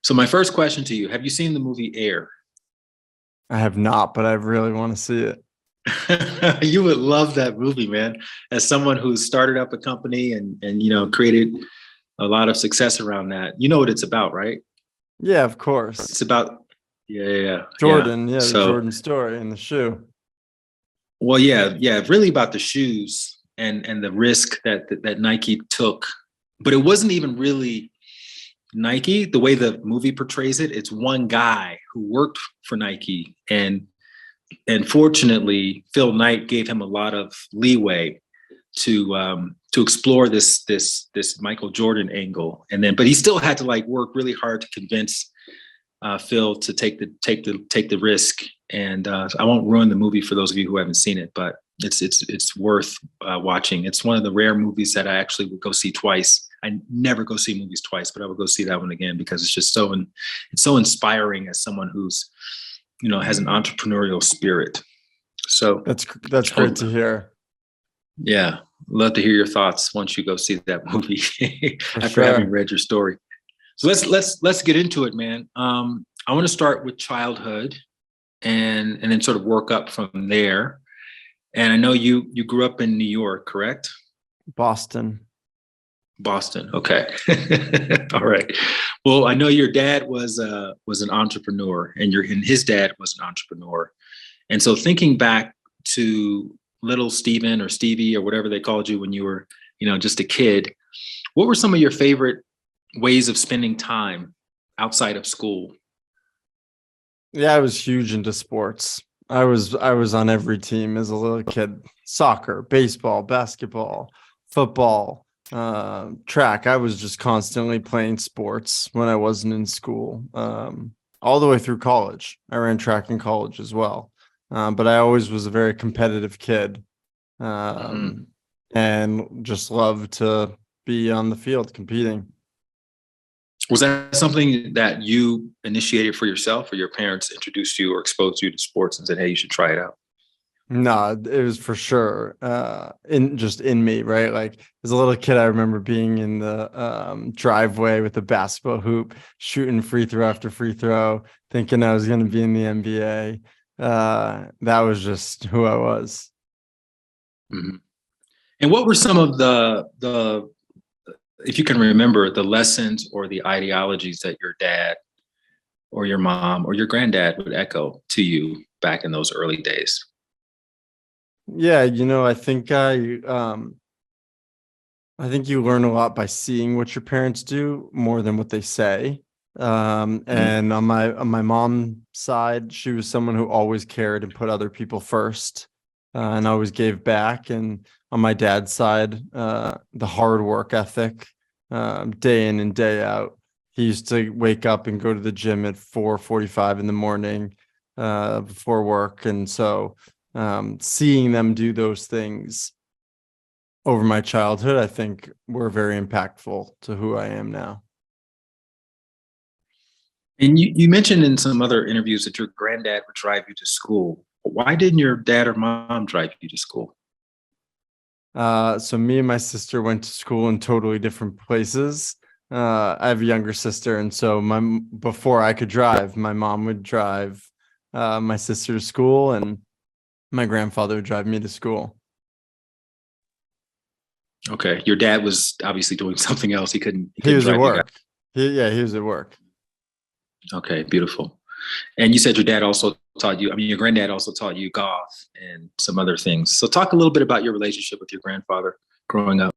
So my first question to you, have you seen the movie Air? I have not, but I really want to see it. You would love that movie, man. As someone who's started up a company and created a lot of success around that. You know what it's about, right? Yeah, of course. It's about yeah. Jordan, yeah, the So, Jordan story in the shoe. well, yeah, really about the shoes and the risk that Nike took, but it wasn't even really Nike. The way the movie portrays it, it's one guy who worked for Nike, and fortunately, Phil Knight gave him a lot of leeway to explore this Michael Jordan angle, and then but he still had to like work really hard to convince Phil to take the risk. And I won't ruin the movie for those of you who haven't seen it, but it's worth watching. It's one of the rare movies that I actually would go see twice. I never go see movies twice, but I would go see that one again because it's just it's so inspiring as someone who's has an entrepreneurial spirit. So That's great to hear. yeah, love to hear your thoughts once you go see that movie For after having sure. read your story. So let's get into it, man. I want to start with childhood and then sort of work up from there. And I know you grew up in New York, correct? Boston. Boston. Okay. All right. Well, I know your dad was an entrepreneur, and his dad was an entrepreneur. And so thinking back to little Steven or Stevie or whatever they called you when you were, just a kid, what were some of your favorite ways of spending time outside of school? Yeah, I was huge into sports. I was on every team as a little kid. Soccer, baseball, basketball, football, track. I was just constantly playing sports when I wasn't in school. All the way through college. I ran track in college as well. But I always was a very competitive kid. Mhm. Um, and just loved to be on the field competing. Was that something that you initiated for yourself, or your parents introduced you or exposed you to sports and said, "Hey, you should try it out"? No, it was for sure in me, right? Like as a little kid, I remember being in the driveway with the basketball hoop, shooting free throw after free throw, thinking I was going to be in the NBA. That was just who I was. Mhm. And what were some of the if you can remember the lessons or the ideologies that your dad or your mom or your granddad would echo to you back in those early days? Yeah, I think you learn a lot by seeing what your parents do more than what they say. Mhm. And on my mom's side, she was someone who always cared and put other people first, and always gave back. And on my dad's side, the hard work ethic, day in and day out. He used to wake up and go to the gym at 4:45 in the morning, before work, and so seeing them do those things over my childhood, I think were very impactful to who I am now. And you mentioned in some other interviews that your granddad would drive you to school. Why didn't your dad or mom drive you to school? So me and my sister went to school in totally different places. I have a younger sister, and so before I could drive, my mom would drive my sister to school, and my grandfather would drive me to school. Okay, your dad was obviously doing something else. He He couldn't was at drive you guys. work. He was at work. Okay, beautiful. And you said your dad also taught you. I mean, your granddad also taught you golf and some other things. So talk a little bit about your relationship with your grandfather growing up.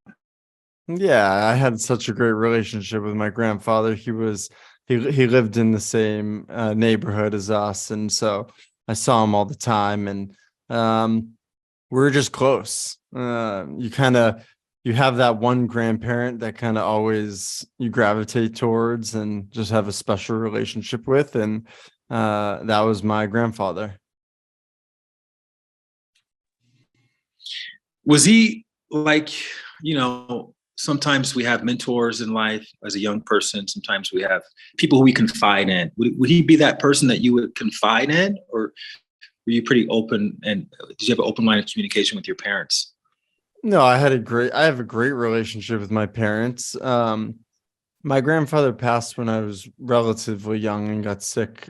Yeah, I had such a great relationship with my grandfather. He lived in the same neighborhood as us, and so I saw him all the time, and um, we were just close. You have that one grandparent that kind of always you gravitate towards and just have a special relationship with, and that was my grandfather. Was he like, sometimes we have mentors in life as a young person. Sometimes we have people who we confide in. Would he be that person that you would confide in, or were you pretty open? And did you have an open line of communication with your parents? No, I have a great relationship with my parents. My grandfather passed when I was relatively young and got sick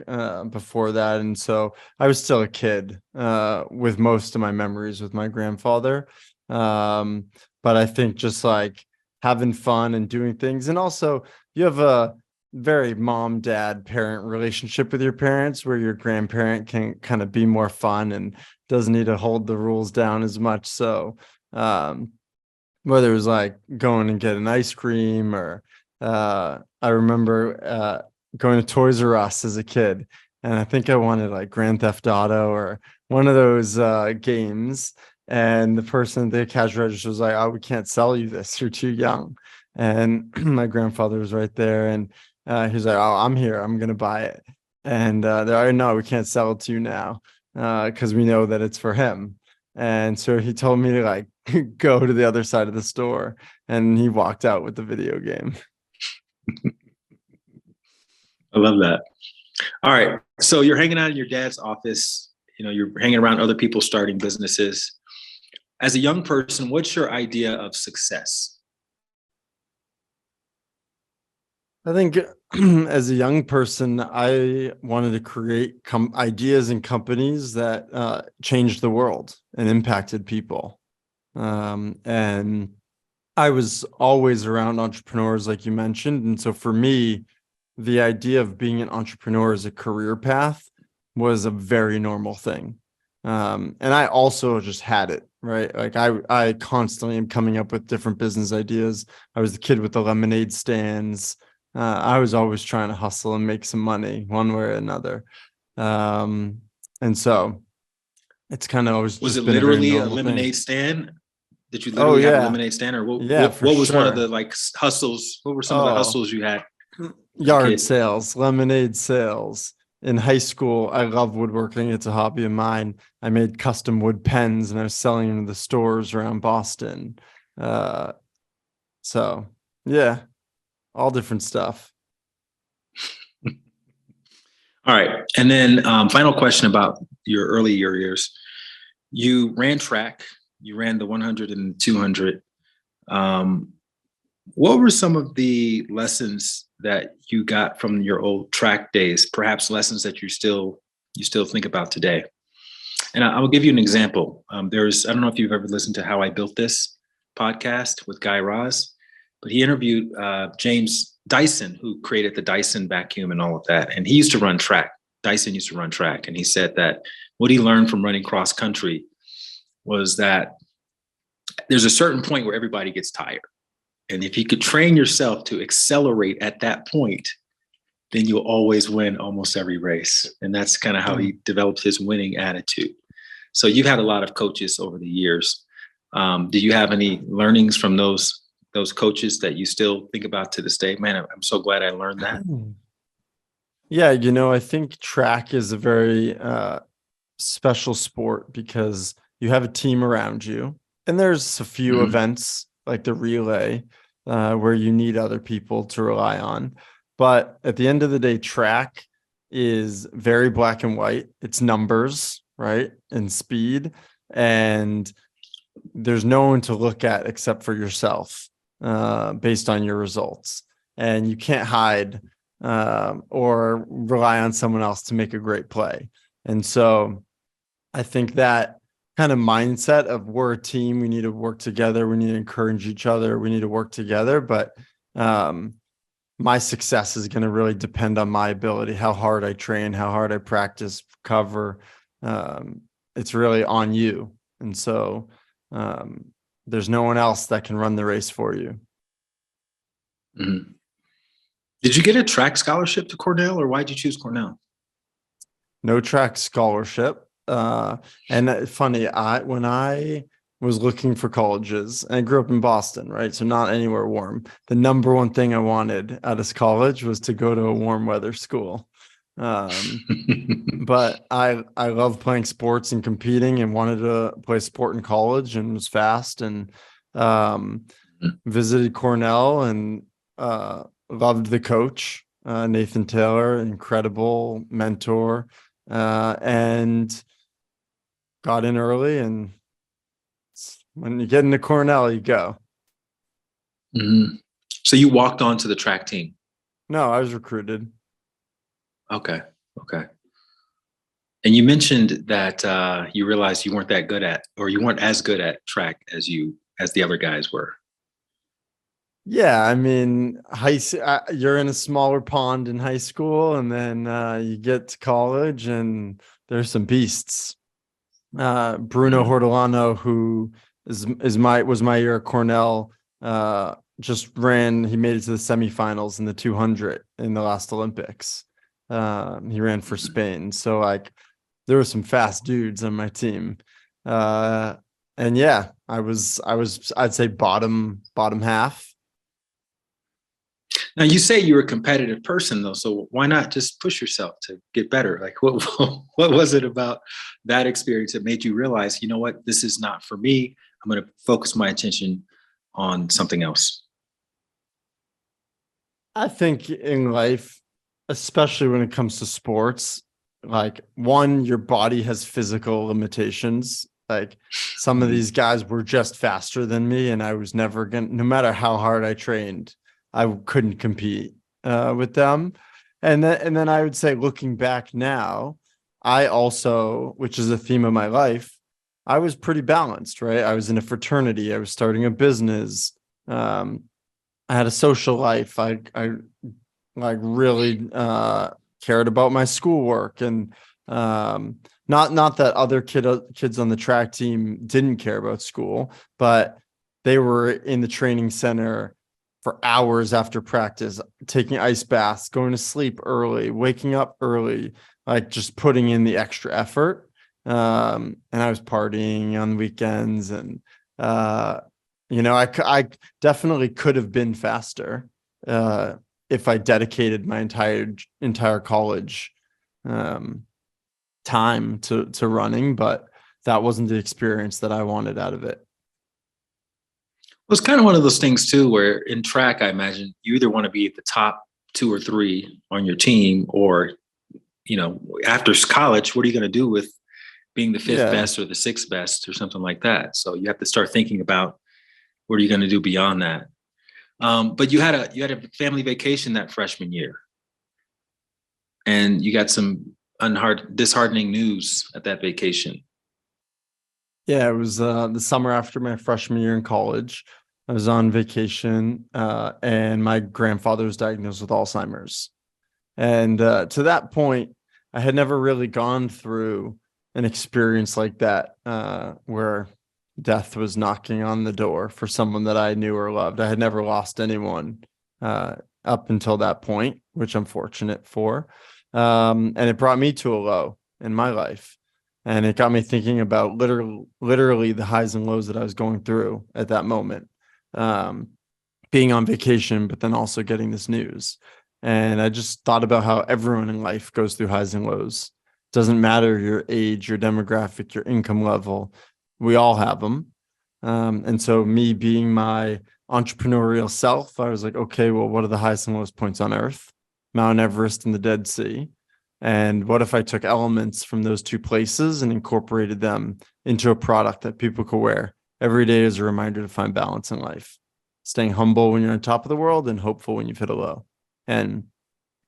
before that. And so I was still a kid with most of my memories with my grandfather. Um, but I think just like having fun and doing things. And also, you have a very mom, dad, parent relationship with your parents where your grandparent can kind of be more fun and doesn't need to hold the rules down as much. So, um, whether it was like going and getting ice cream or I remember going to Toys R Us as a kid, and I think I wanted like Grand Theft Auto or one of those games. And the person at the cash register was like, "Oh, we can't sell you this. You're too young." And my grandfather was right there, and he was like, "Oh, I'm here. I'm gonna buy it." And they're like, "No, we can't sell it to you now because we know that it's for him." And so he told me to like go to the other side of the store, and he walked out with the video game. I love that. All right. So you're hanging out in your dad's office, you're hanging around other people starting businesses. As a young person, what's your idea of success? I think as a young person, I wanted to create ideas and companies that changed the world and impacted people. And I was always around entrepreneurs, like you mentioned. And so for me, the idea of being an entrepreneur as a career path was a very normal thing. And I also just had it, right? Like I constantly am coming up with different business ideas. I was the kid with the lemonade stands. I was always trying to hustle and make some money one way or another. Um, and so it's kind of always Was just it been a very literally a normal thing. lemonade stand? Did you Oh literally have a yeah. lemonade stand, or what, Yeah, what, for what was one of sure. the like hustles? What were some of the Oh, hustles you had as a yard kid? sales, lemonade sales. In high school, I love woodworking. It's a hobby of mine. I made custom wood pens and I was selling them to the stores around Boston. Uh, so yeah, all different stuff. All right. And then final question about your early years. You ran track, you ran the 100 and 200. Um, what were some of the lessons that you got from your old track days? Perhaps lessons that you still think about today. And I will give you an example. I don't know if you've ever listened to How I Built This podcast with Guy Raz, but he interviewed James Dyson, who created the Dyson vacuum and all of that. And he used to run track. Dyson used to run track. And he said that what he learned from running cross country was that there's a certain point where everybody gets tired. And if you could train yourself to accelerate at that point, then you'll always win almost every race. And that's kind of how he developed his winning attitude. So you've had a lot of coaches over the years. Do you have any learnings from those coaches that you still think about to this day? Man, I'm so glad I learned that. Yeah, I think track is a very special sport because you have a team around you, and there's a few Mhm. events like the relay where you need other people to rely on. But at the end of the day, track is very black and white. It's numbers, right? And speed. And there's no one to look at except for yourself based on your results. And you can't hide or rely on someone else to make a great play. And so I think that kind of mindset of we're a team, we need to work together, we need to encourage each other, we need to work together. But my success is going to really depend on my ability, how hard I train, how hard I practice, cover. It's really on you. And so um, there's no one else that can run the race for you. Mhm. Did you get a track scholarship to Cornell, or why did you choose Cornell? No track scholarship. And funny, when I was looking for colleges, and I grew up in Boston, right? So not anywhere warm. The number one thing I wanted out of college was to go to a warm weather school. Um, but I love playing sports and competing and wanted to play sport in college and was fast and um, visited Cornell and loved the coach, Nathan Taylor, incredible mentor, and got in early. And when you get into Cornell, you go. Mhm. So you walked on to the track team. No, I was recruited. Okay. Okay. And you mentioned that you realized you weren't that good at, or you weren't as good at track as the other guys were. Yeah, I mean, you're in a smaller pond in high school, and then you get to college, and there's some beasts. Bruno Mhm. Hortolano, who was my year at Cornell, just ran. He made it to the semifinals in the 200 in the last Olympics. He ran for Spain, so like there were some fast dudes on my team. Uh, and yeah, I'd say bottom half. Now you say you're a competitive person though, so why not just push yourself to get better? Like what was it about that experience that made you realize, you know what, this is not for me. I'm going to focus my attention on something else. I think in life, especially when it comes to sports, like one, your body has physical limitations. Like some of Mhm. these guys were just faster than me, and I was never gonna, no matter how hard I trained, I couldn't compete with them. And then I would say, looking back now, I also, which is a theme of my life, I was pretty balanced, right? I was in a fraternity, I was starting a business. Um, I had a social life. I like really cared about my schoolwork, and not that other kids on the track team didn't care about school, but they were in the training center for hours after practice, taking ice baths, going to sleep early, waking up early, like just putting in the extra effort. And I was partying on weekends, and uh, I definitely could have been faster uh, if I dedicated my entire college um, time to running, but that wasn't the experience that I wanted out of it. Well, it's kind of one of those things too, where in track, I imagine you either want to be at the top two or three on your team, or after college, what are you going to do with being the fifth Yeah, best or the sixth best or something like that? So you have to start thinking about what are you going to do beyond that. But you had a family vacation that freshman year, and you got some disheartening news at that vacation. yeah. It was the summer after my freshman year in college. I was on vacation, and my grandfather was diagnosed with Alzheimer's. And to that point, I had never really gone through an experience like that, where death was knocking on the door for someone that I knew or loved. I had never lost anyone uh, up until that point, which I'm fortunate for. And it brought me to a low in my life. And it got me thinking about literally the highs and lows that I was going through at that moment. Um, Being on vacation, but then also getting this news. And I just thought about how everyone in life goes through highs and lows. Doesn't matter your age, your demographic, your income level. We all have them. And so, me being my entrepreneurial self, I was like, okay, well, what are the highest and lowest points on Earth? Mount Everest and the Dead Sea. And what if I took elements from those two places and incorporated them into a product that people could wear every day as a reminder to find balance in life? Staying humble when you're on top of the world and hopeful when you've hit a low. And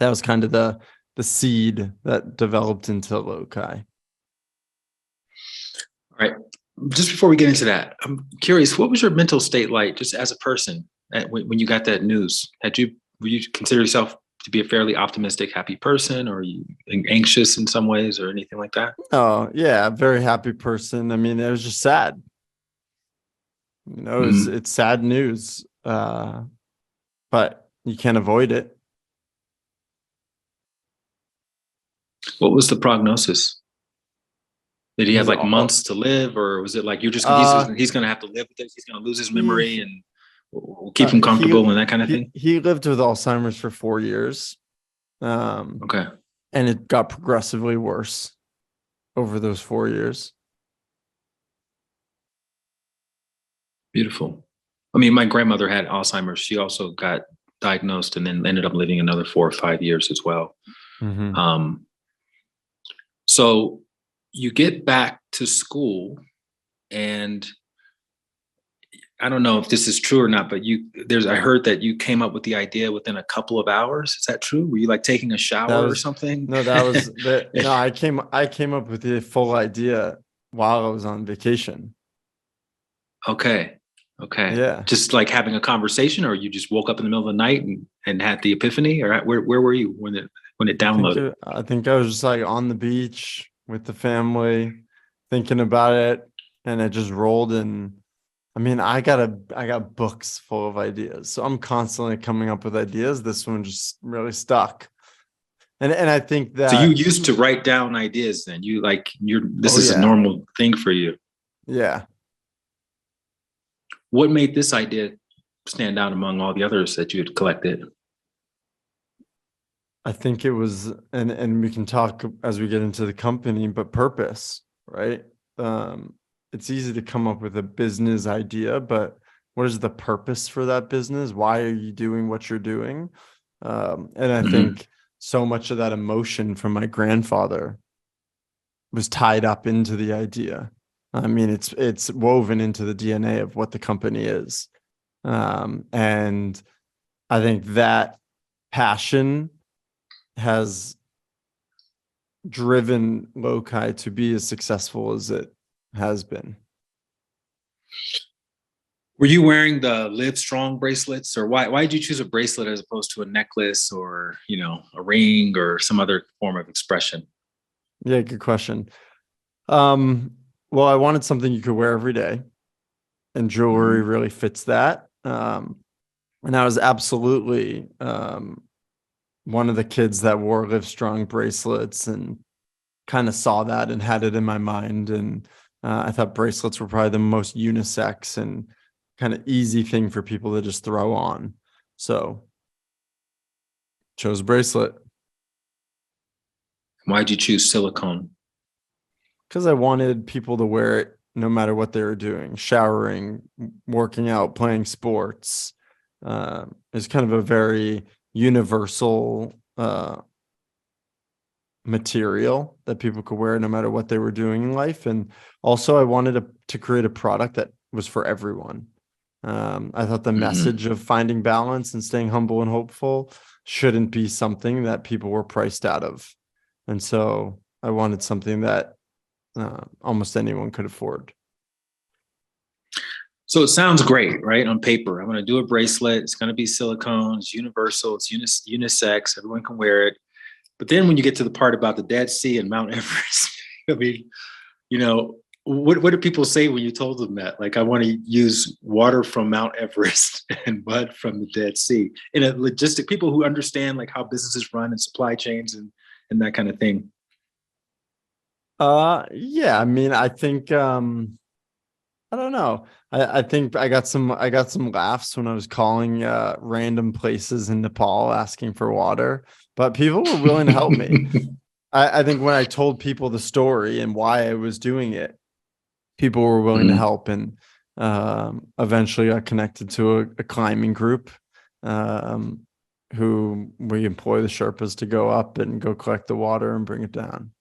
that was kind of the seed that developed into Lokai. All right. Just before we get into that, I'm curious, what was your mental state like just as a person when you got that news? Were you consider yourself to be a fairly optimistic, happy person, or are you anxious in some ways or anything like that? Oh, yeah, very happy person. I mean, it was just sad. Mhm. It's sad news. But you can't avoid it. What was the prognosis? Did he have He's like all months to live, or was it like you're just uh he's going to have to live with this? He's going to lose his memory, he and we'll keep him he comfortable and that kind of thing. he lived with Alzheimer's for 4 years. Um Okay, and it got progressively worse over those 4 years. beautiful. I mean, my grandmother had Alzheimer's. She also got diagnosed and then ended up living another 4 or 5 years as well. Mm-hmm. Um, so you get back to school, and I don't know if this is true or not, but I heard that you came up with the idea within a couple of hours. Is that true? Were you like taking a That shower or was something? no, that was that. No, I came up with the full idea while I was on vacation. Okay. Okay. Yeah. Just like having a conversation, or you just woke up in the middle of the night and had the epiphany, or where were you when it downloaded? I think I was just like on the beach with the family, thinking about it, and it just rolled. And I mean, I got books full of ideas, so I'm constantly coming up with ideas. This one just really stuck, and I think So you that. used to write down ideas then. This Oh is a yeah, normal thing for you. yeah. What made this idea stand out among all the others that you had collected? I think it was, and we can talk as we get into the company, but purpose, right? Um, it's easy to come up with a business idea, but what is the purpose for that business? Why are you doing what you're doing? And I Mhm. think so much of that emotion from my grandfather was tied up into the idea. I mean, it's woven into the DNA of what the company is. And I think that passion has driven Lokai to be as successful as it has been. Were you wearing the Live Strong bracelets, or why did you choose a bracelet as opposed to a necklace or a ring or some other form of expression? Yeah, good question. Um, well, I wanted something you could wear every day, and jewelry Mhm. really fits that. And I was absolutely one of the kids that wore Live Strong bracelets and kind of saw that and had it in my mind. And I thought bracelets were probably the most unisex and kind of easy thing for people to just throw on. So chose bracelet Why'd you choose silicone? because I wanted people to wear it no matter what they were doing, showering, working out, playing sports. It's kind of a very universal material that people could wear no matter what they were doing in life. And also, I wanted to create a product that was for everyone. I thought the Mhm. message of finding balance and staying humble and hopeful shouldn't be something that people were priced out of. And so I wanted something that almost anyone could afford. So it sounds great, right? On paper, I'm going to do a bracelet. It's going to be silicone. It's universal. It's unisex. Everyone can wear it. But then when you get to the part about the Dead Sea and Mount Everest, I mean, what do people say when you told them that? Like, I want to use water from Mount Everest and mud from the Dead Sea. In a logistic, people who understand like how businesses run and supply chains and that kind of thing. Yeah, I mean, I think I don't know. I think I got some laughs when I was calling random places in Nepal asking for water, but people were willing to help me. I think when I told people the story and why I was doing it, people were willing to Mhm. help, and eventually got connected to a climbing group um, who we employ the Sherpas to go up and go collect the water and bring it down.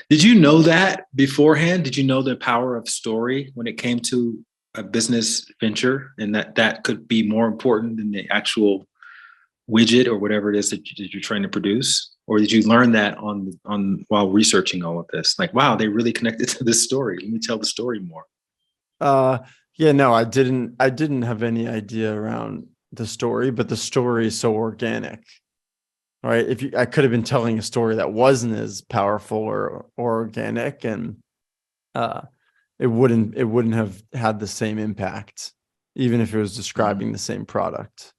Did you know that beforehand? Did you know the power of story when it came to a business venture, and that could be more important than the actual widget or whatever it is that you're trying to produce? Or did you learn that on while researching all of this? Like, wow, they really connected to this story. Let me tell the story more. Uh, yeah, no, I didn't have any idea around the story, but the story is so organic, right? If you, I could have been telling a story that wasn't as powerful or organic, and uh, it wouldn't have had the same impact, even if it was Mhm. describing the same product.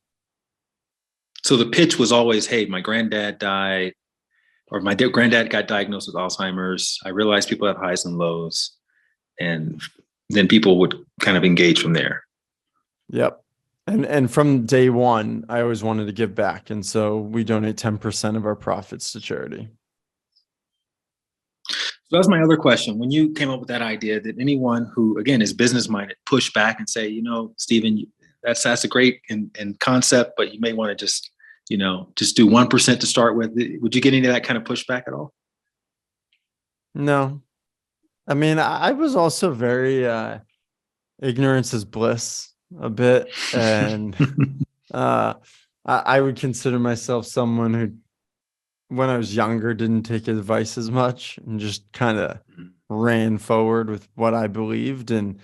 So the pitch was always, hey, my granddad died, or my granddad got diagnosed with Alzheimer's. I realized people have highs and lows, and then people would kind of engage from there. Yep. And from day one, I always wanted to give back, and so we donate 10% of our profits to charity. So that's my other question. When you came up with that idea, did anyone who, again, is business minded push back and say, Stephen, that's a great in concept, but you may want to just do 1% to start with? Would you get any of that kind of pushback at all? No, I mean, I was also very ignorance is bliss a bit. And uh, I would consider myself someone who, when I was younger, didn't take advice as much and just kind of ran forward with what I believed. And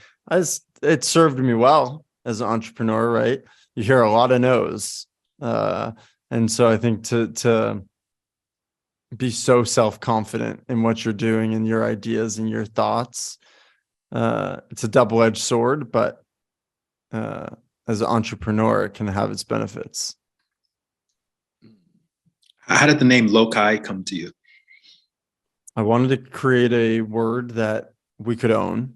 it served me well as an entrepreneur, right? You hear a lot of no's. And so I think to be so self-confident in what you're doing and your ideas and your thoughts, it's a double-edged sword, but as an entrepreneur, it can have its benefits. How did the name Lokai come to you? I wanted to create a word that we could own,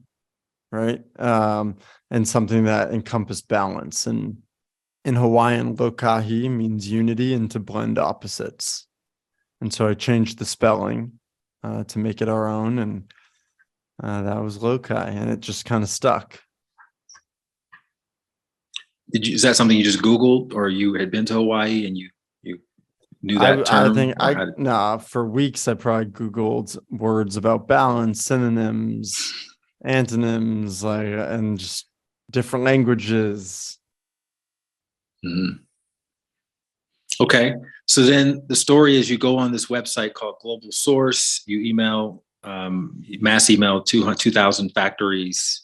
right? And something that encompassed balance. And in Hawaiian, Lokahi means unity and to blend opposites. And so I changed the spelling to make it our own. And that was Lokai, and it just kind of stuck. Is that something you just Googled, or you had been to Hawaii and you knew that term? For weeks I probably Googled words about balance, synonyms, antonyms, and just different languages. Mm-hmm. Okay. So then the story is you go on this website called Global Source, you mass email 2,000 factories,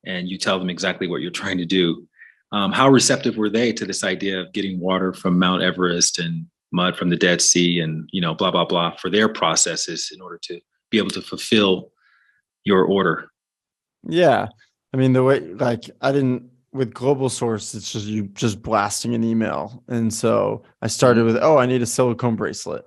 and you tell them exactly what you're trying to do. How receptive were they to this idea of getting water from Mount Everest and mud from the Dead Sea and, blah, blah, blah, for their processes in order to be able to fulfill your order? Yeah. I mean, the way, with Global Source, it's just you just blasting an email. And so I started with, I need a silicone bracelet.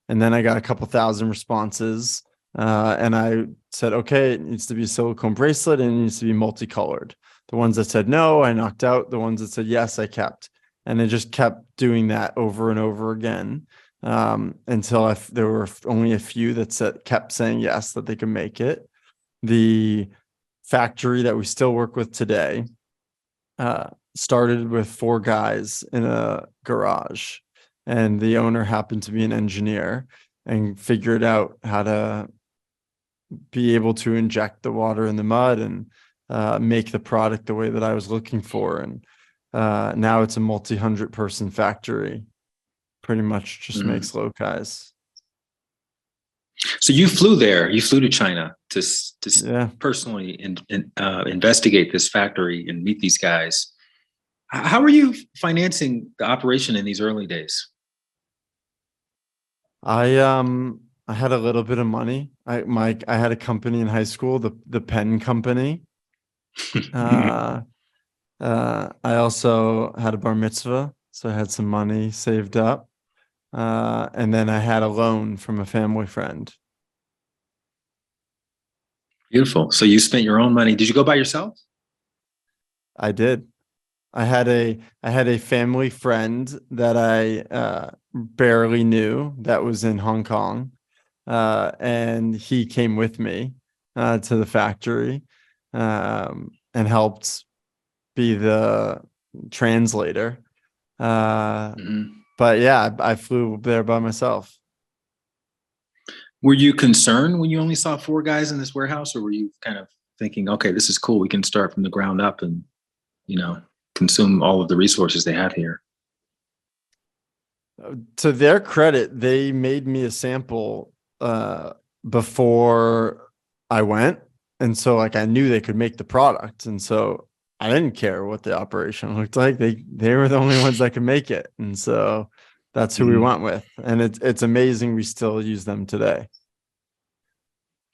And then I got a couple thousand responses. And I said, okay, it needs to be a silicone bracelet and it needs to be multicolored. The ones that said no, I knocked out. The ones that said yes, I kept. And I just kept doing that over and over again until there were only a few that kept saying yes, that they could make it. The factory that we still work with today started with 4 guys in a garage, and the owner happened to be an engineer and figured out how to be able to inject the water in the mud and make the product the way that I was looking for. And now it's a multi-100 person factory, pretty much just makes Lokais. So you flew to China to personally investigate this factory and meet these guys. How were you financing the operation in these early days? I had a little bit of money. I had a company in high school, the pen company. I also had a bar mitzvah, so I had some money saved up. And then I had a loan from a family friend. Beautiful. So you spent your own money. Did you go by yourself? I did. I had a family friend that I barely knew that was in Hong Kong, and he came with me to the factory and helped be the translator. But yeah, I flew there by myself. Were you concerned when you only saw 4 guys in this warehouse, or were you kind of thinking, okay, this is cool, we can start from the ground up and, consume all of the resources they have here? To their credit, they made me a sample before I went. And so I knew they could make the product. And so I didn't care what the operation looked like. They were the only ones that could make it. And so that's who we went with. And it's amazing we still use them today.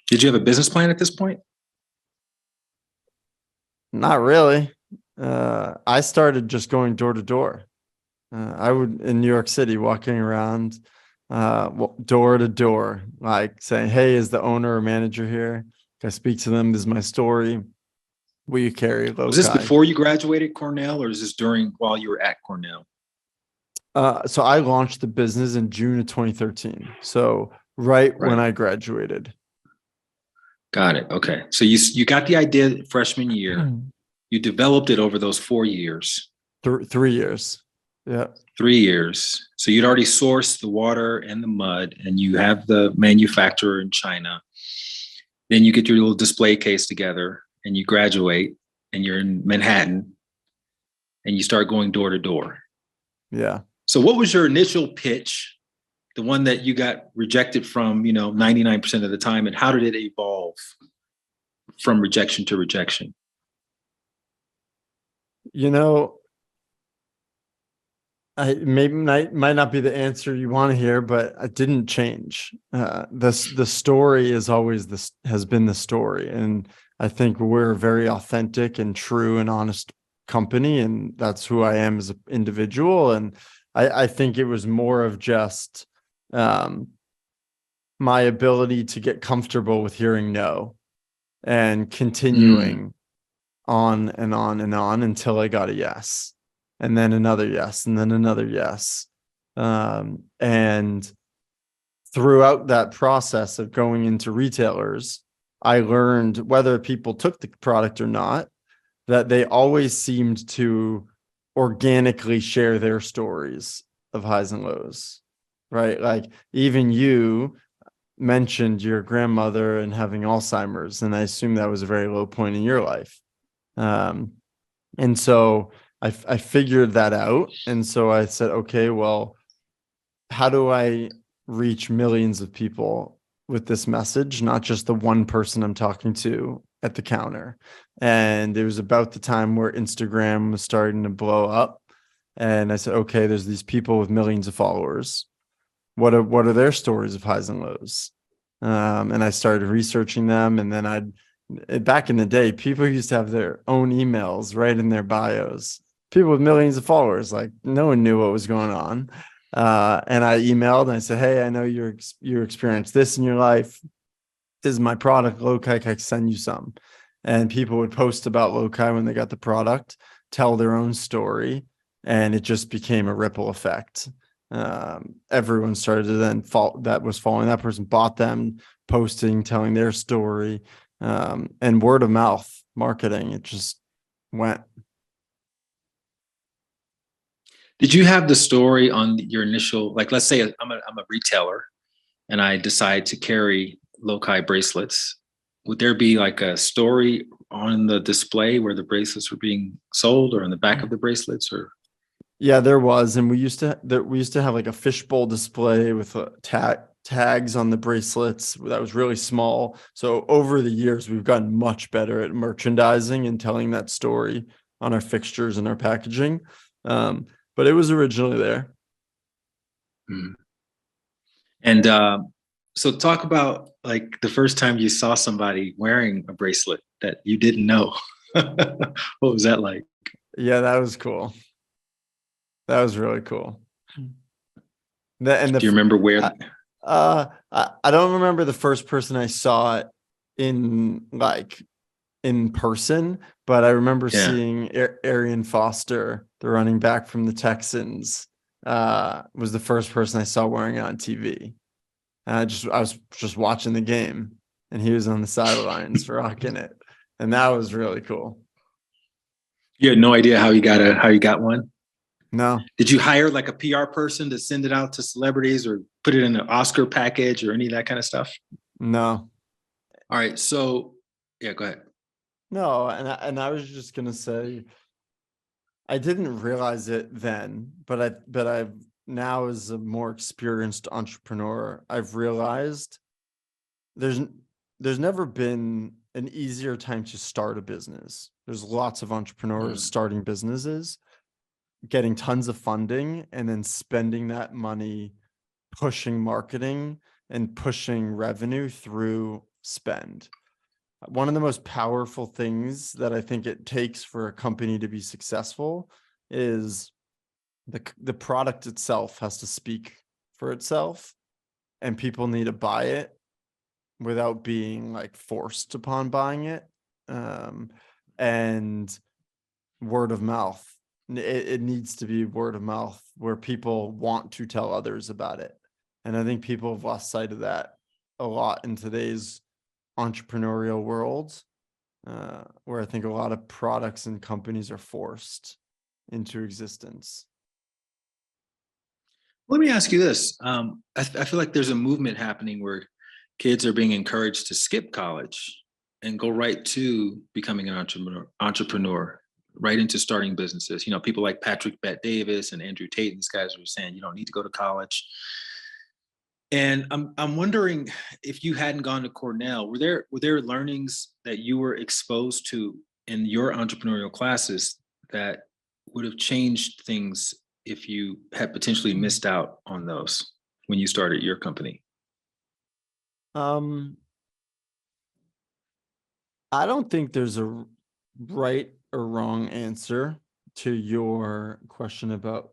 Did you have a business plan at this point? Not really. I started just going door to door. I would, in New York City, walking around door to door, saying, hey, is the owner or manager here? Can I speak to them? This is my story. Will you carry Lokai? Was this before you graduated Cornell, or is this while you were at Cornell? So I launched the business in June of 2013. So right when I graduated. Got it. Okay. So you got the idea freshman year. You developed it over those 4 years. 3 years. Yeah. 3 years. So you'd already sourced the water and the mud, and you have the manufacturer in China. Then you get your little display case together and you graduate. and you're in Manhattan and you start going door to door. Yeah. So what was your initial pitch, the one that you got rejected from, 99% of the time, and how did it evolve from rejection to rejection? You know, I maybe might not be the answer you want to hear, but it didn't change. The story is always this has been the story, and I think we're a very authentic and true and honest company, and that's who I am as an individual. And I think it was more of just my ability to get comfortable with hearing no and continuing on and on and on until I got a yes, and then another yes, and then another yes. And throughout that process of going into retailers, I learned, whether people took the product or not, that they always seemed to organically share their stories of highs and lows, right? Like even you mentioned your grandmother and having Alzheimer's, and I assume that was a very low point in your life. And so I figured that out. And so I said, okay, well, how do I reach millions of people with this message, not just the one person I'm talking to at the counter? And it was about the time where Instagram was starting to blow up. And I said, okay, there's these people with millions of followers. What are their stories of highs and lows? And I started researching them. And then back in the day, people used to have their own emails right in their bios. People with millions of followers, like no one knew what was going on. And I emailed and I said, hey, I know you experienced this in your life. This is my product, Lokai. Can I send you some? And people would post about Lokai when they got the product, tell their own story, and it just became a ripple effect. Everyone started to then that was following that person, bought them, posting, telling their story, and word of mouth marketing. It just went. Did you have the story on your initial, like, let's say I'm a retailer and I decide to carry Lokai bracelets. Would there be like a story on the display where the bracelets were being sold, or on the back of the bracelets, or? Yeah, there was. And we used to have like a fishbowl display with tags on the bracelets that was really small. So over the years, we've gotten much better at merchandising and telling that story on our fixtures and our packaging. But it was originally there. And so talk about like the first time you saw somebody wearing a bracelet that you didn't know. What was that like? Yeah, that was cool. That was really cool. Do you remember where? I don't remember the first person I saw in person, but I remember seeing Arian Foster, the running back from the Texans, was the first person I saw wearing it on TV. I was just watching the game, and he was on the sidelines rocking it, and that was really cool. You had no idea how you got one? No. Did you hire like a PR person to send it out to celebrities, or put it in an Oscar package, or any of that kind of stuff? No. All right. So yeah, go ahead. No, and I was just gonna say, I didn't realize it then, but I've now, as a more experienced entrepreneur, I've realized there's never been an easier time to start a business. There's lots of entrepreneurs starting businesses, getting tons of funding, and then spending that money pushing marketing and pushing revenue through spend. One of the most powerful things that I think it takes for a company to be successful is the product itself has to speak for itself, and people need to buy it without being like forced upon buying it. And word of mouth. It needs to be word of mouth where people want to tell others about it. And I think people have lost sight of that a lot in today's entrepreneurial world, where I think a lot of products and companies are forced into existence. Let me ask you this. I feel like there's a movement happening where kids are being encouraged to skip college and go right to becoming an entrepreneur, right into starting businesses. You know, people like Patrick Bet Davis and Andrew Tate, these guys were saying you don't need to go to college. And I'm wondering if you hadn't gone to Cornell, were there learnings that you were exposed to in your entrepreneurial classes that would have changed things if you had potentially missed out on those when you started your company? Um, I don't think there's a right or wrong answer to your question about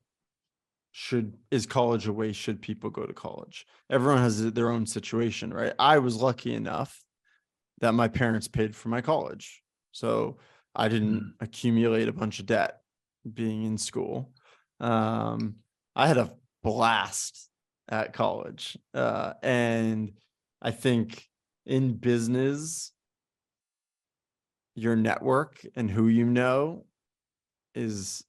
is college a way? Should people go to college? Everyone has their own situation, right? I was lucky enough that my parents paid for my college. So I didn't accumulate a bunch of debt being in school. I had a blast at college. And I think in business, your network and who you know is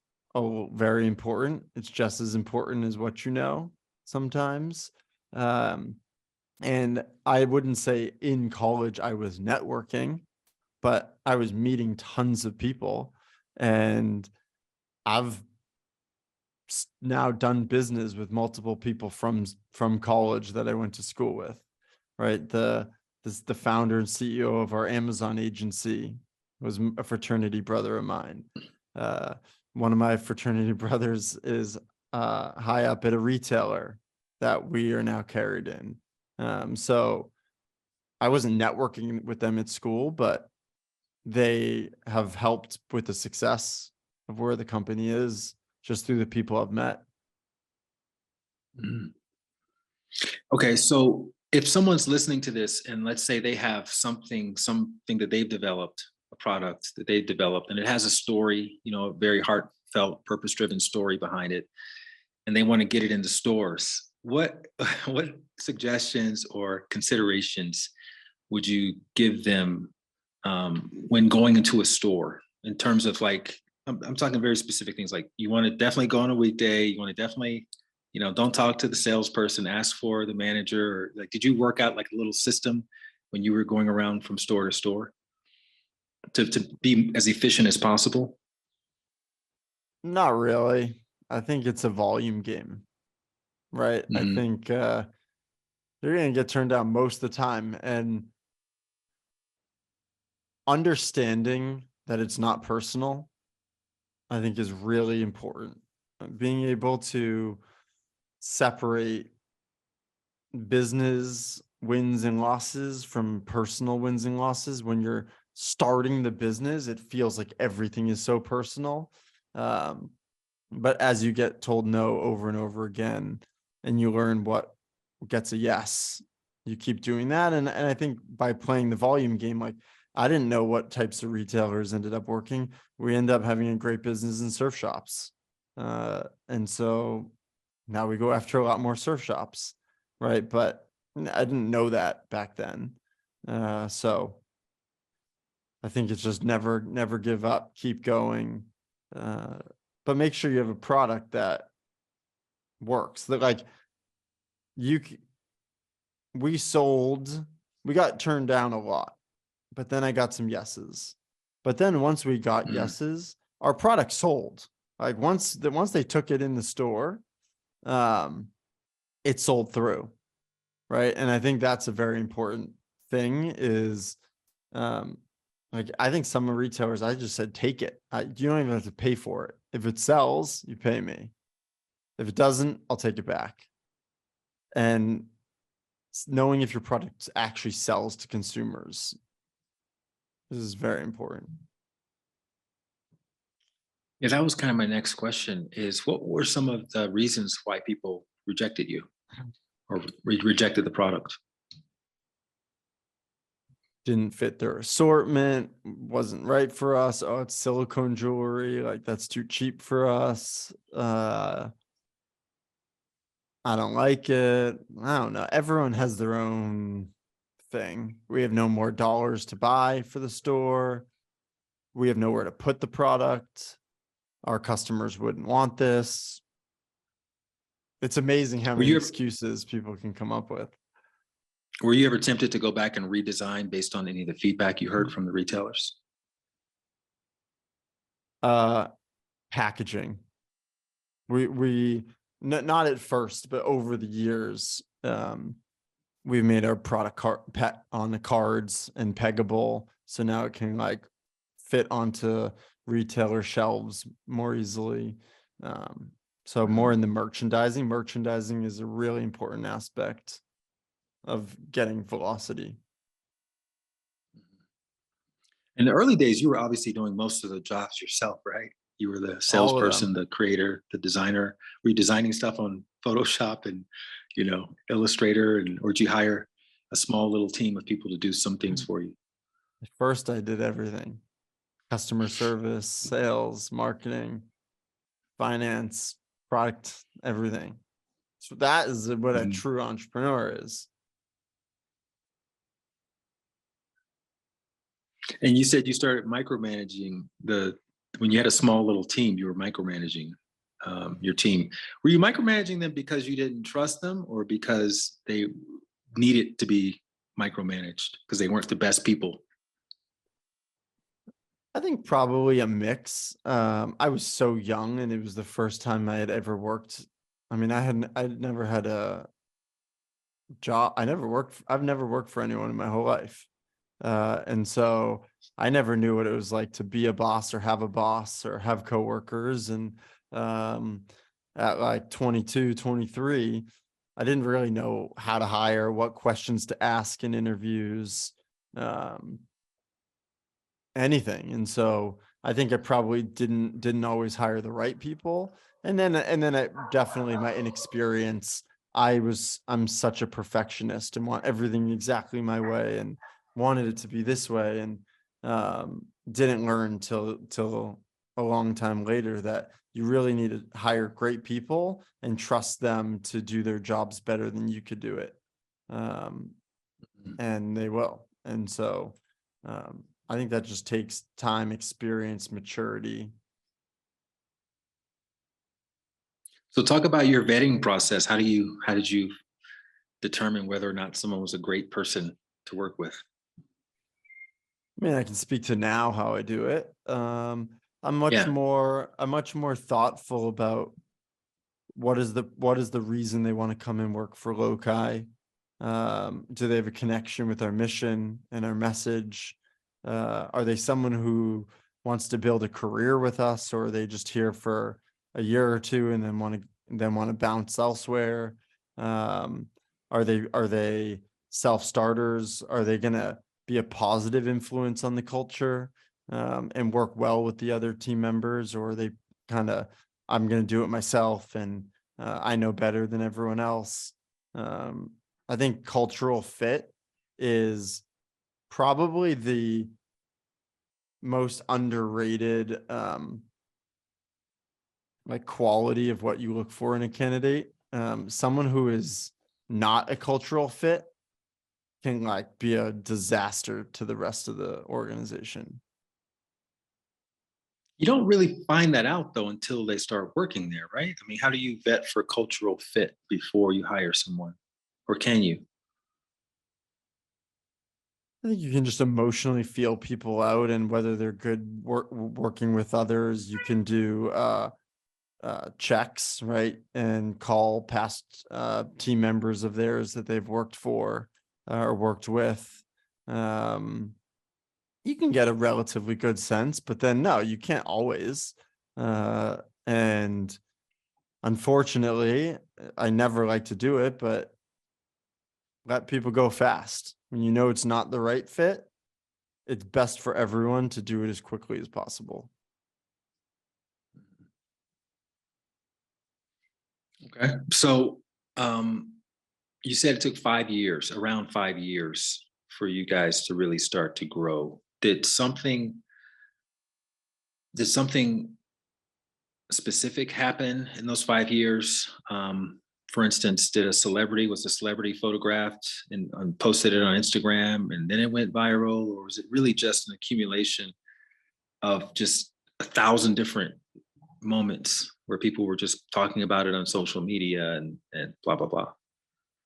very important. It's just as important as what you know sometimes. And I wouldn't say in college I was networking, but I was meeting tons of people. And I've now done business with multiple people from college that I went to school with, right? The founder and CEO of our Amazon agency was a fraternity brother of mine. One of my fraternity brothers is high up at a retailer that we are now carried in. So I wasn't networking with them at school, but they have helped with the success of where the company is just through the people I've met. Okay, so if someone's listening to this and let's say they have something that they've developed, a product that they've developed, and it has a story, you know, a very heartfelt, purpose-driven story behind it, and they want to get it into stores, what suggestions or considerations would you give them when going into a store in terms of like, I'm talking very specific things like you want to definitely go on a weekday, you want to definitely, you know, don't talk to the salesperson, ask for the manager, or like, did you work out like a little system when you were going around from store to store to be as efficient as possible? Not really. I think it's a volume game, right? I think you're going to get turned down most of the time. And understanding that it's not personal, I think is really important. Being able to separate business wins and losses from personal wins and losses. When you're starting the business, it feels like everything is so personal. But as you get told no over and over again, and you learn what gets a yes, you keep doing that. And I think by playing the volume game, like I didn't know what types of retailers ended up working. We end up having a great business in surf shops. And so now we go after a lot more surf shops, right? But I didn't know that back then. So I think it's just never give up, keep going. But make sure you have a product that works. That like we got turned down a lot, but then I got some yeses. But then once we got yeses, our product sold. Like once they took it in the store, it sold through, right? And I think that's a very important thing is, like I think some retailers, I just said, take it. You don't even have to pay for it. If it sells, you pay me. If it doesn't, I'll take it back. And knowing if your product actually sells to consumers, this is very important. Yeah, that was kind of my next question is what were some of the reasons why people rejected you or rejected the product? Didn't fit their assortment, wasn't right for us. Oh, it's silicone jewelry. Like that's too cheap for us. I don't like it. I don't know. Everyone has their own thing. We have no more dollars to buy for the store. We have nowhere to put the product. Our customers wouldn't want this. It's amazing how many excuses people can come up with. Were you ever tempted to go back and redesign based on any of the feedback you heard from the retailers? Packaging. We not at first, but over the years, we've made our product card on the cards and peggable, so now it can like fit onto retailer shelves more easily. So more in the merchandising. Merchandising is a really important aspect of getting velocity. In the early days, you were obviously doing most of the jobs yourself, right? You were the All of salesperson, them. the creator, the designer. Were you designing stuff on Photoshop and, Illustrator, or did you hire a small little team of people to do some things for you? At first, I did everything: customer service, sales, marketing, finance, product, everything. So that is what a Mhm. true entrepreneur is. And you said you started micromanaging when you had a small little team, you were micromanaging your team. Were you micromanaging them because you didn't trust them, or because they needed to be micromanaged because they weren't the best people? I think probably a mix. I was so young, and it was the first time I had ever worked. I mean, I'd never had a job. I've never worked for anyone in my whole life. And so I never knew what it was like to be a boss or have a boss or have coworkers. And um, at like 22, 23, I didn't really know how to hire, what questions to ask in interviews, um, anything. And so I think I probably didn't always hire the right people. And then I definitely, my inexperience. I'm such a perfectionist and want everything exactly my way, and wanted it to be this way, and didn't learn till a long time later that you really need to hire great people and trust them to do their jobs better than you could do it. Um, and they will. And so I think that just takes time, experience, maturity. So talk about your vetting process. How did you determine whether or not someone was a great person to work with? I mean, I can speak to now how I do it. Yeah. I'm much more thoughtful about what is the reason they want to come and work for Lokai. Do they have a connection with our mission and our message? Are they someone who wants to build a career with us, or are they just here for a year or two and then want to bounce elsewhere? Um, are they self starters? Are they gonna be a positive influence on the culture, and work well with the other team members, or are they kind of, I'm gonna do it myself, and I know better than everyone else? Um, I think cultural fit is probably the most underrated like quality of what you look for in a candidate. Someone who is not a cultural fit can like be a disaster to the rest of the organization. You don't really find that out though until they start working there, right? I mean, how do you vet for cultural fit before you hire someone? Or can you? I think you can just emotionally feel people out, and whether they're good working with others. You can do checks, right, and call past team members of theirs that they've worked for or worked with. Um, you can get a relatively good sense, but then no, you can't always. And unfortunately, I never like to do it, but let people go fast. When you know it's not the right fit, it's best for everyone to do it as quickly as possible. Okay. So you said it took 5 years, around 5 years, for you guys to really start to grow. Did something specific happen in those 5 years? For instance, was a celebrity photographed and posted it on Instagram and then it went viral, or was it really just an accumulation of just 1,000 different moments where people were just talking about it on social media and blah blah blah?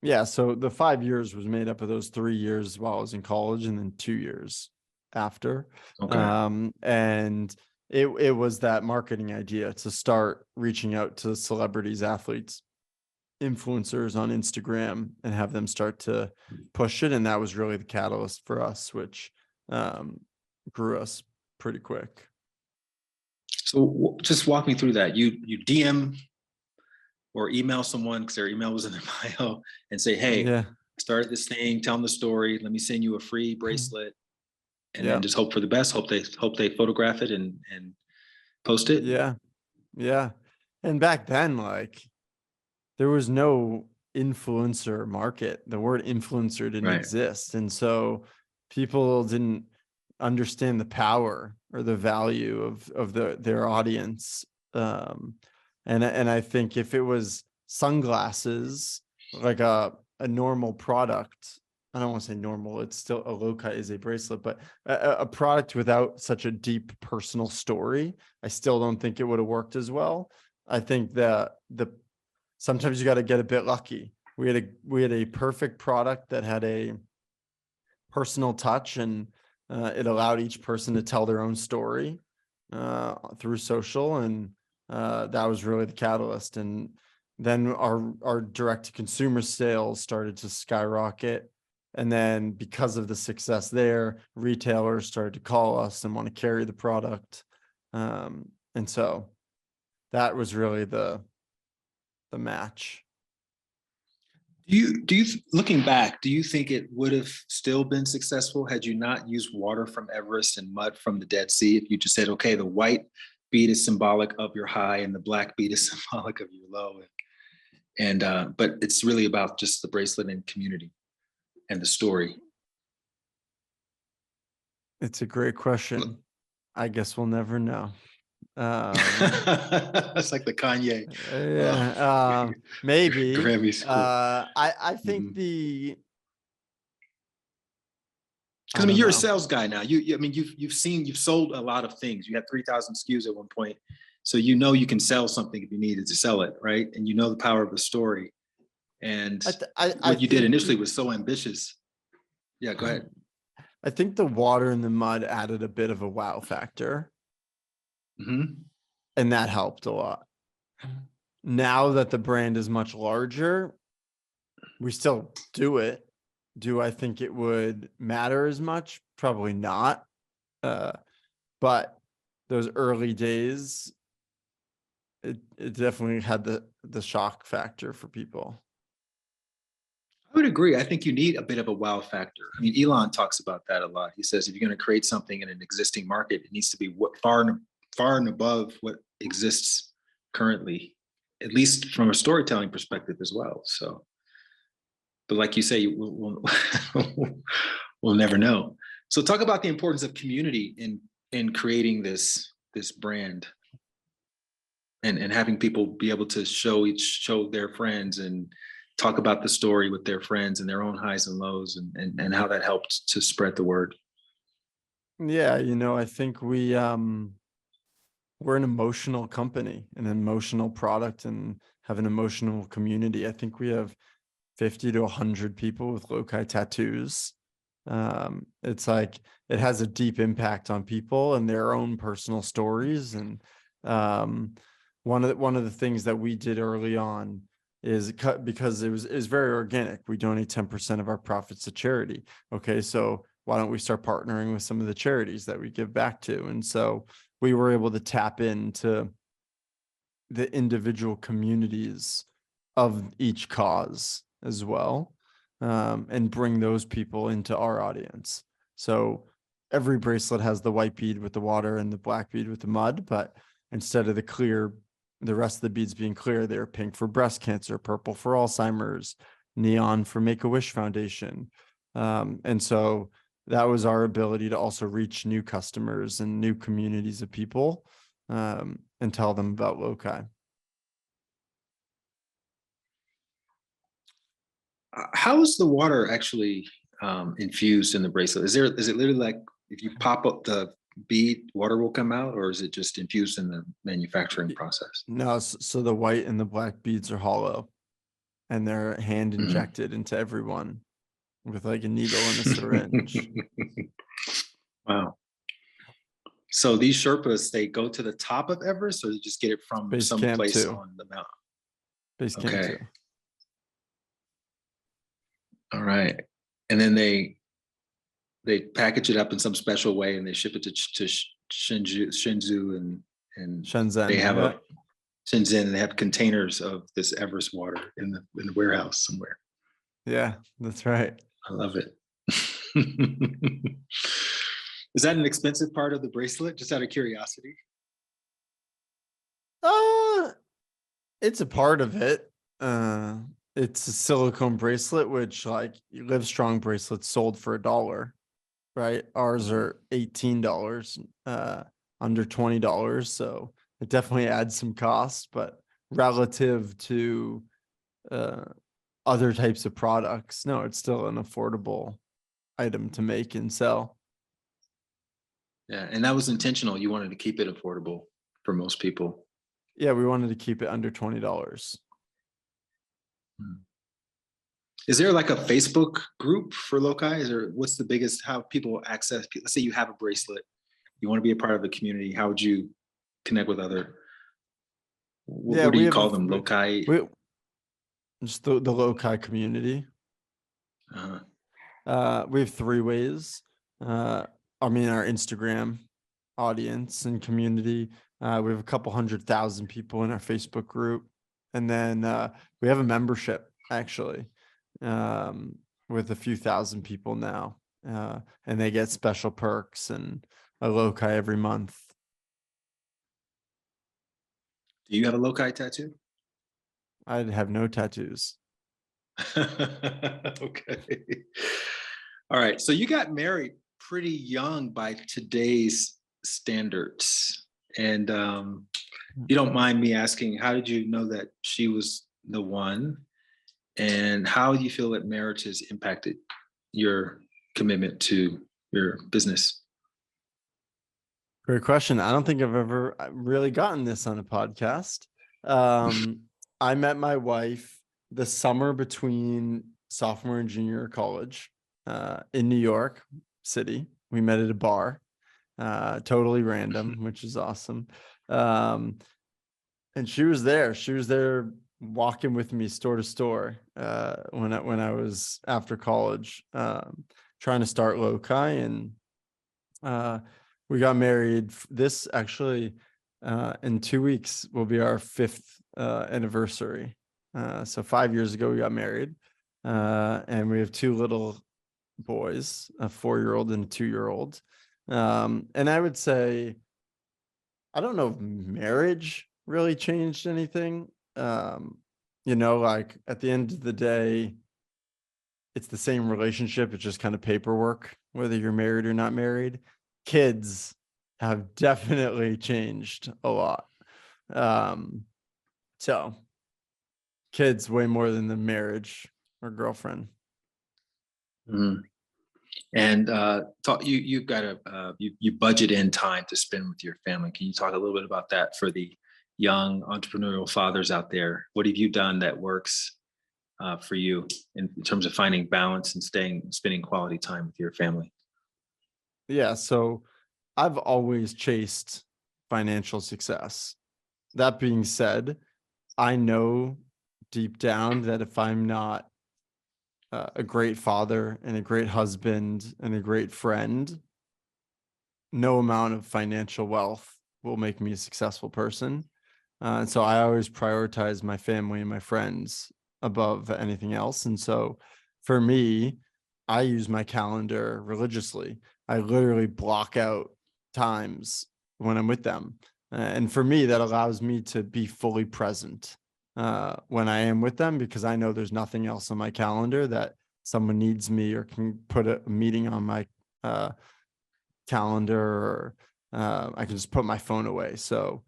Yeah, so the 5 years was made up of those 3 years while I was in college and then 2 years after. Okay. And it was that marketing idea to start reaching out to celebrities, athletes, influencers on Instagram and have them start to push it. And that was really the catalyst for us, which grew us pretty quick. So just walk me through that. You DM or email someone because their email was in their bio and say, hey, Yeah. I started this thing, tell them the story. Let me send you a free bracelet, and Yeah. then just hope for the best. Hope they photograph it and post it. Yeah. Yeah. And back then, like, there was no influencer market. The word influencer didn't Right. exist. And so people didn't understand the power or the value of their audience. And I think if it was sunglasses, like a normal product, I don't want to say normal, it's still a Lokai is a bracelet, but a product without such a deep personal story, I still don't think it would have worked as well. I think that the sometimes you got to get a bit lucky. We had a perfect product that had a personal touch, and it allowed each person to tell their own story through social, and that was really the catalyst. And then our direct to consumer sales started to skyrocket. And then because of the success there, retailers started to call us and want to carry the product. And so that was really the match. Do you looking back, do you think it would have still been successful had you not used water from Everest and mud from the Dead Sea? If you just said, okay, the white bead is symbolic of your high and the black bead is symbolic of your low. And but it's really about just the bracelet and community and the story. It's a great question. I guess we'll never know. It's like the Kanye Maybe. Grammy school. I think Mhm. Because I I mean, don't you're a know. sales guy now. I mean, you've sold a lot of things. You had 3,000 SKUs at one point, so you know you can sell something if you needed to sell it, right? And you know the power of the story. And I what you did think initially was so ambitious. Yeah, go ahead. I think the water and the mud added a bit of a wow factor, Hmm. and that helped a lot. Now that the brand is much larger, we still do it. Do I think it would matter as much? Probably not. But those early days, it definitely had the shock factor for people. I would agree. I think you need a bit of a wow factor. I mean, Elon talks about that a lot. He says if you're going to create something in an existing market, it needs to be far and above what exists currently, at least from a storytelling perspective as well. So, but like you say, we'll never know. So, talk about the importance of community in creating this brand and having people be able to show their friends and talk about the story with their friends and their own highs and lows and how that helped to spread the word. Yeah, I think we're an emotional company, an emotional product, and have an emotional community. I think we have 50 to 100 people with Lokai tattoos. It's like it has a deep impact on people and their own personal stories. And one of the things that we did early on is because it was very organic. We donate 10% of our profits to charity. Okay, so why don't we start partnering with some of the charities that we give back to? And so we were able to tap into the individual communities of each cause as well, and bring those people into our audience. So every bracelet has the white bead with the water and the black bead with the mud, but instead of the rest of the beads being clear, they're pink for breast cancer, purple for Alzheimer's, neon for Make-A-Wish Foundation. And so that was our ability to also reach new customers and new communities of people, and tell them about Lokai. How is the water actually infused in the bracelet? Is it literally like if you pop up the bead, water will come out, or is it just infused in the manufacturing process? No, so the white and the black beads are hollow, and they're hand injected into everyone with like a needle and a syringe. Wow. So these Sherpas, they go to the top of Everest, or they just get it from Base some camp place too. on the mountain? Base camp Okay. too. All right. And then they package it up in some special way and they ship it to Shenzhou and they Shenzhen. have Yeah. a Shenzhen and they have containers of this Everest water in the warehouse somewhere. Yeah, that's right. I love it. Is that an expensive part of the bracelet? Just out of curiosity. It's a part of it. It's a silicone bracelet, which like Live Strong bracelets sold for $1, right? Ours are $18, under $20. So it definitely adds some cost, but relative to other types of products, no, it's still an affordable item to make and sell. Yeah, and that was intentional. You wanted to keep it affordable for most people. Yeah, we wanted to keep it under $20. Is there like a Facebook group for Lokai? Is there, what's the biggest, how people access, let's say you have a bracelet, you want to be a part of the community. How would you connect with other, Yeah, what do you call them? Lokai? Just the Lokai community. We have 3 ways. Our Instagram audience and community. We have a couple 100,000 people in our Facebook group. And then we have a membership actually with a few thousand people now. And they get special perks and a Lokai every month. Do you have a Lokai tattoo? I have no tattoos. Okay. All right. So you got married pretty young by today's standards. And you don't mind me asking, how did you know that she was the one? And how do you feel that marriage has impacted your commitment to your business? Great question. I don't think I've ever really gotten this on a podcast. I met my wife the summer between sophomore and junior year of college in New York City. We met at a bar, totally random, which is awesome. And she was there. She was there walking with me store to store when I was after college, trying to start Lokai, and we got married. This actually in 2 weeks will be our 5th anniversary. So 5 years ago we got married, and we have 2 little boys, a 4-year-old and a 2-year-old. And I would say, I don't know if marriage really changed anything. Like at the end of the day, it's the same relationship. It's just kind of paperwork, whether you're married or not married. Kids have definitely changed a lot. So kids way more than the marriage or girlfriend. Mm-hmm. And you've got you budget in time to spend with your family. Can you talk a little bit about that for the young entrepreneurial fathers out there? What have you done that works for you in terms of finding balance and spending quality time with your family? Yeah, so I've always chased financial success. That being said, I know deep down that if I'm not a great father and a great husband and a great friend, no amount of financial wealth will make me a successful person. And so I always prioritize my family and my friends above anything else. And so for me, I use my calendar religiously. I literally block out times when I'm with them. And for me, that allows me to be fully present when I am with them, because I know there's nothing else on my calendar that someone needs me or can put a meeting on my calendar, or I can just put my phone away. So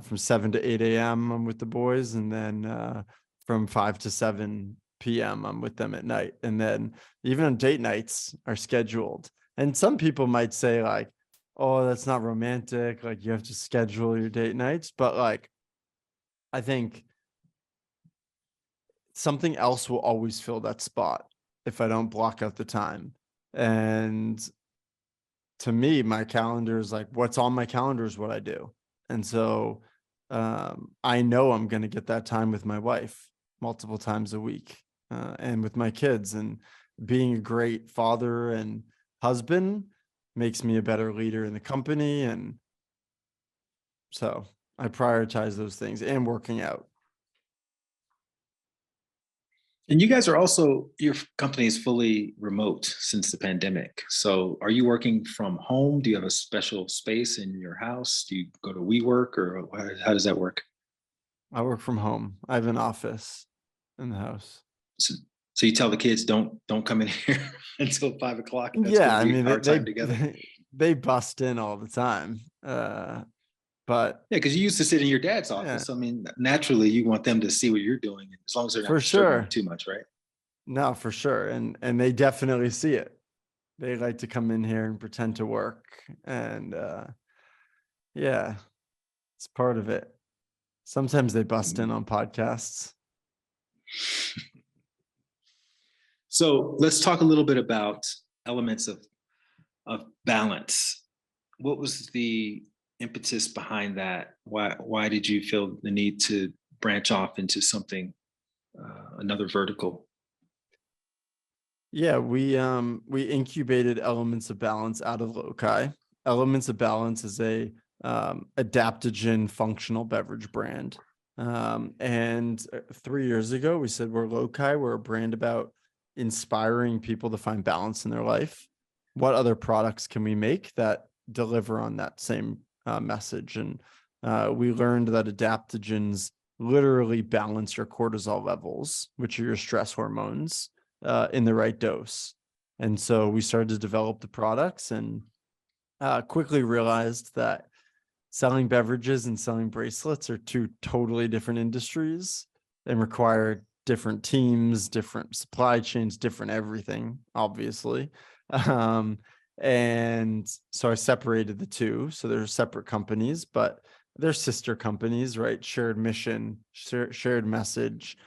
from 7 to 8 a.m. I'm with the boys, and then from 5 to 7 p.m. I'm with them at night. And then even on date nights are scheduled. And some people might say like, oh, that's not romantic. Like you have to schedule your date nights. But like, I think something else will always fill that spot if I don't block out the time. And to me, my calendar is like, what's on my calendar is what I do. And so I know I'm going to get that time with my wife multiple times a week, and with my kids. And being a great father and husband makes me a better leader in the company. And so I prioritize those things and working out. And you guys are also, your company is fully remote since the pandemic. So are you working from home? Do you have a special space in your house? Do you go to WeWork, or how does that work? I work from home. I have an office in the house. So, so you tell the kids, don't come in here until 5 o'clock. That's going Yeah, to I be mean our time together. they bust in all the time. But Yeah, because you used to sit in your dad's yeah, office. I mean, naturally, you want them to see what you're doing, as long as they're not for disturbing you sure. too much, right? No, for sure. And they definitely see it. They like to come in here and pretend to work. And yeah, it's part of it. Sometimes they bust in Mhm. on podcasts. So let's talk a little bit about elements of balance. What was the impetus behind that? Why did you feel the need to branch off into something, another vertical? Yeah, we incubated Elements of Balance out of Lokai. Elements of Balance is a adaptogen functional beverage brand. And 3 years ago, we said we're Lokai. We're a brand about inspiring people to find balance in their life. What other products can we make that deliver on that same message? And we learned that adaptogens literally balance your cortisol levels, which are your stress hormones, in the right dose. And so we started to develop the products, and quickly realized that selling beverages and selling bracelets are two totally different industries and require different teams, different supply chains, different everything, obviously. Um, and so I separated the two. So they're separate companies, but they're sister companies, right? Shared mission, shared message.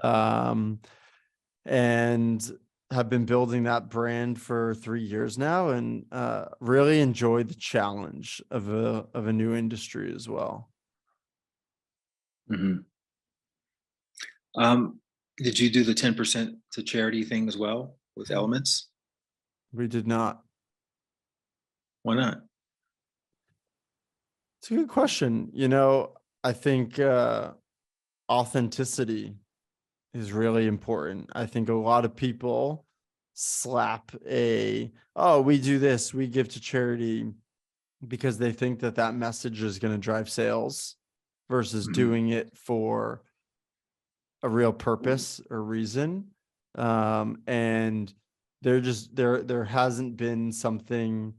Um, and have been building that brand for 3 years now, and really enjoy the challenge of a new industry as well. Mhm. Um, did you do the 10% to charity thing as well with Elements? We did not. Why not? It's a good question. I think authenticity is really important. I think a lot of people slap oh, we do this, we give to charity, because they think that that message is going to drive sales versus Mhm. doing it for a real purpose or reason. And there hasn't been something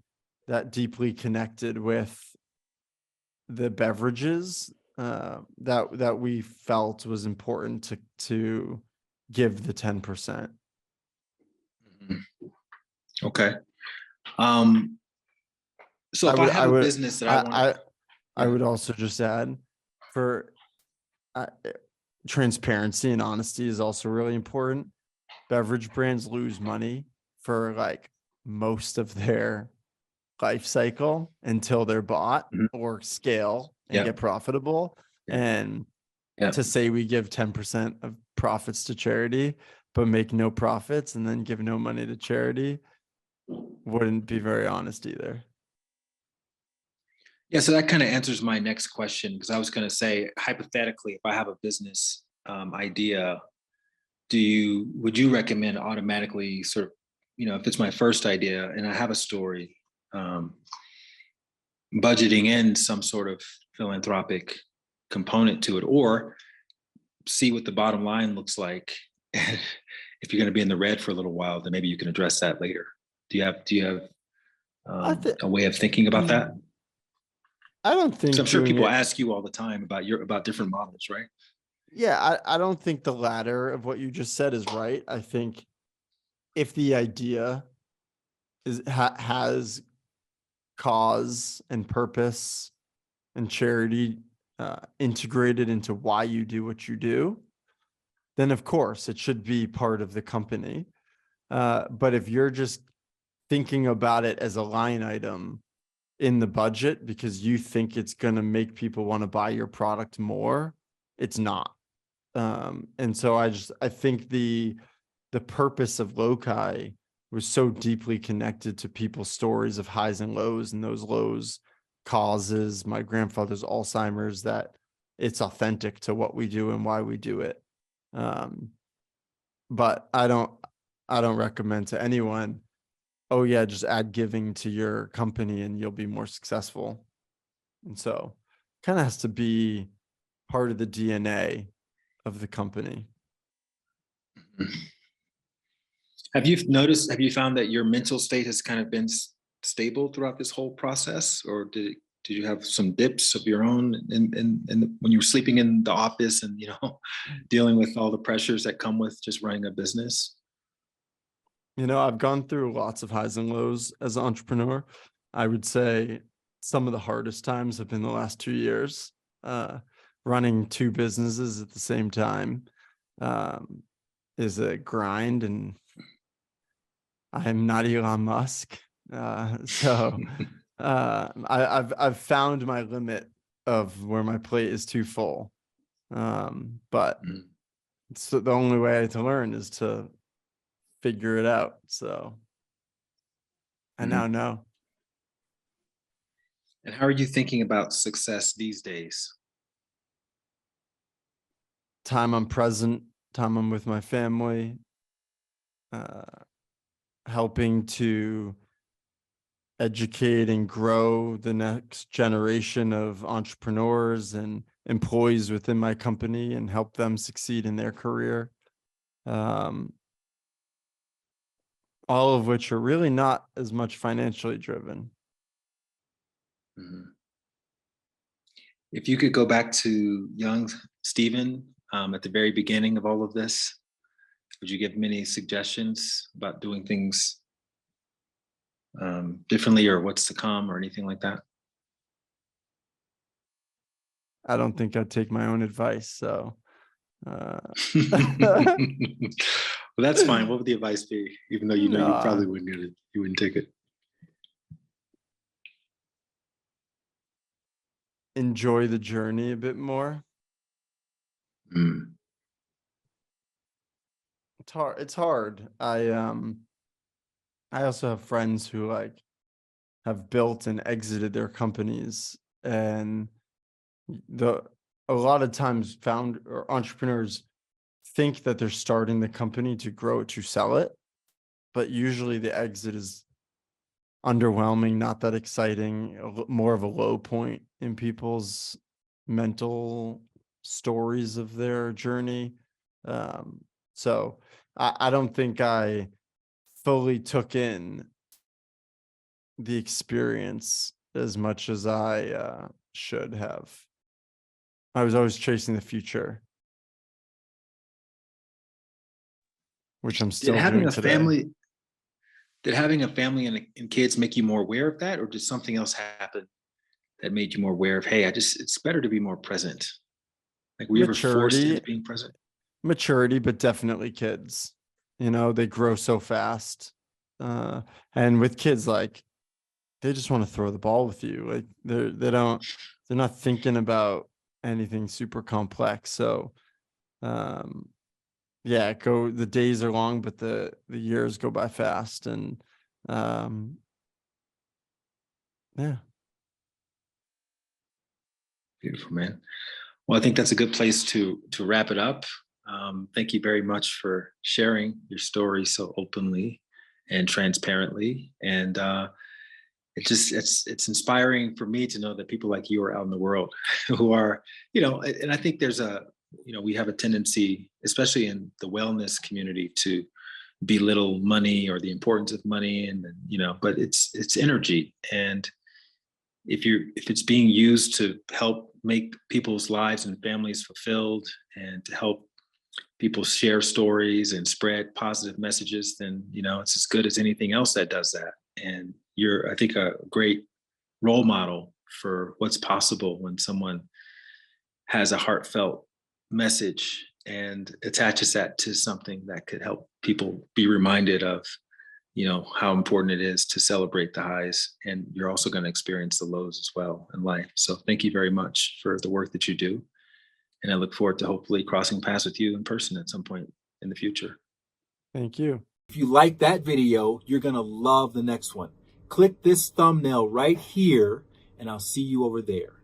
that deeply connected with the beverages that we felt was important to give the 10%. Mhm. Okay. Um, so I if I would have I a would business that I I want to, I go I would ahead. also just add, for uh, transparency and honesty is also really important. Beverage brands lose money for like most of their life cycle until they're bought Mhm. or scale and Yeah, get profitable. yeah, And yeah. to say we give 10% of profits to charity, but make no profits and then give no money to charity wouldn't be very honest either. Yeah, so that kind of answers my next question, because I was going to say, hypothetically, if I have a business idea, would you recommend automatically sort of, if it's my first idea and I have a story, um, budgeting in some sort of philanthropic component to it, or see what the bottom line looks like? If you're going to be in the red for a little while, then maybe you can address that later. Do you have I think a way of thinking about that? I don't Because I'm think sure doing people it. ask you all the time about different models, right? Yeah, I don't think the latter of what you just said is right. I think if the idea has cause and purpose and charity integrated into why you do what you do, then of course it should be part of the company. But if you're just thinking about it as a line item in the budget because you think it's going to make people want to buy your product more, it's not. And so I think the purpose of Lokai was so deeply connected to people's stories of highs and lows, and those lows causes my grandfather's Alzheimer's, that it's authentic to what we do and why we do it. But I don't recommend to anyone, oh yeah, just add giving to your company and you'll be more successful. And so kind of has to be part of the DNA of the company. Have you found that your mental state has kind of been stable throughout this whole process, or did you have some dips of your own when you were sleeping in the office and, dealing with all the pressures that come with just running a business? I've gone through lots of highs and lows as an entrepreneur. I would say some of the hardest times have been the last 2 years. Running 2 businesses at the same time is a grind, and I'm not Elon Musk. So I've found my limit of where my plate is too full. But it's the only way to learn is to figure it out. So I now know. And how are you thinking about success these days? Time I'm present, time I'm with my family, helping to educate and grow the next generation of entrepreneurs and employees within my company and help them succeed in their career. All of which are really not as much financially driven. Mm-hmm. If you could go back to young Stephen at the very beginning of all of this, would you give him any suggestions about doing things differently, or what's to come, or anything like that? I don't think I'd take my own advice. So well, that's fine. What would the advice be? Even though you probably wouldn't get it, you wouldn't take it. Enjoy the journey a bit more. It's hard. I also have friends who have built and exited their companies, and a lot of times entrepreneurs think that they're starting the company to grow it, to sell it, but usually the exit is underwhelming, not that exciting, more of a low point in people's mental stories of their journey. So I don't think I fully took in the experience as much as I should have. I was always chasing the future, which I'm still doing today. Did having a family and kids make you more aware of that, or did something else happen that made you more aware of, hey, it's better to be more present? Like, were you ever forced into being present? Maturity, but definitely kids. They grow so fast. And with kids, they just want to throw the ball with you. They're not thinking about anything super complex. So the days are long, but the years go by fast. And Beautiful, man. Well, I think that's a good place to wrap it up. Thank you very much for sharing your story so openly and transparently. And it's inspiring for me to know that people like you are out in the world who are, and I think there's we have a tendency, especially in the wellness community, to belittle money or the importance of money, and but it's energy. And if it's being used to help make people's lives and families fulfilled, and to help people share stories and spread positive messages, then it's as good as anything else that does that. And you're, I think, a great role model for what's possible when someone has a heartfelt message and attaches that to something that could help people be reminded of, how important it is to celebrate the highs. And you're also going to experience the lows as well in life. So thank you very much for the work that you do. And I look forward to hopefully crossing paths with you in person at some point in the future. Thank you. If you like that video, you're going to love the next one. Click this thumbnail right here, and I'll see you over there.